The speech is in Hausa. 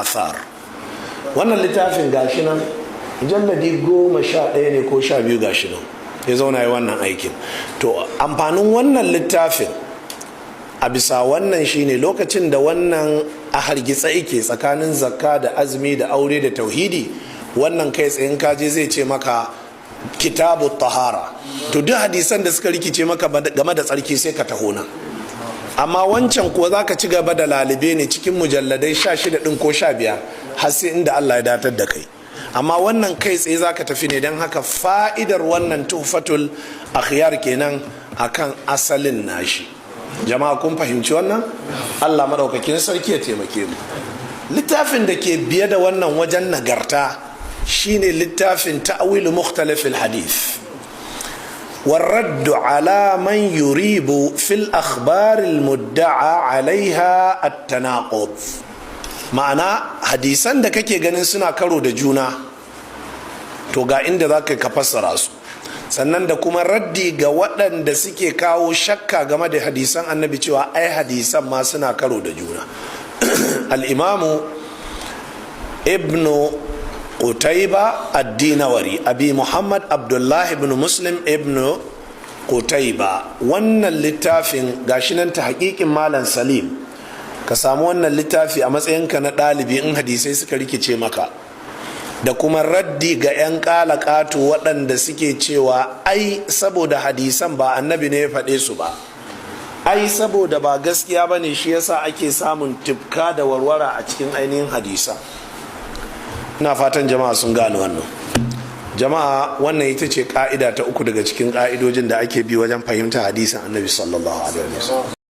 athar. Wannan littafin gashi nan jalladi 11 ne ko 12 gashi nan ya zauna yi wannan aikin. To amfanin wannan littafin a bisa wannan shine lokacin da wannan a hargitsa yake tsakanin zakka da azumi da aure da tauhidi, wannan kai tsayin kaje zai ce maka kitabu tahara, to duk hadisan da suka rikice maka game da tsarki sai ka taho nan. Amma wancan kuwa za ka ci gaba da lalibe ne cikin mujalladai 16 ɗin ko 15 har sai inda Allah ya datar da kai. Amma wannan kai tsaye za ka tafi ne, don haka fa'idar wannan tuhfatul akhyar kenan akan asalin nashi. Jama'a kun fahimci wannan? Allah madaukakin sarki ya taimake mu. Littafin da ke biye da wannan wajen nagarta shine littafin ta'wilu mukhtalifil hadith والرد على من يريب في الأخبار المدعى عليها التناقض. ma'ana hadisan da kake ganin suna karo da juna, to ga inda za ka fassara su, sannan da kuma raddi ga waɗanda suke kawo shakka game da hadisan annabi cewa ai hadisan ma suna karo da juna. Al-imamu ibnu Qutayba ad-Dinawari, Abi Muhammad Abdullah ibn Muslim ibn Qutayba, wannan littafin gashi nan ta hakikin Malam Salim. Ka samu wannan littafi a matsayinka na ɗalibi in hadisai suka rikice maka, da kuma raddi ga 'yan ƙalaƙato waɗanda suke cewa ai saboda hadisan ba annabi ne ya faɗe su ba, ai saboda ba gaskiya ba ne shi yasa ake samun tifka da warwara a cikin ainihin hadisa. Ina fatan jama'a sun gane wannan. Jama'a wannan ita ce ka'ida ta uku daga cikin ka'idojin da ake bi wajen fahimta hadisin annabi sallallahu alaihi wasallam.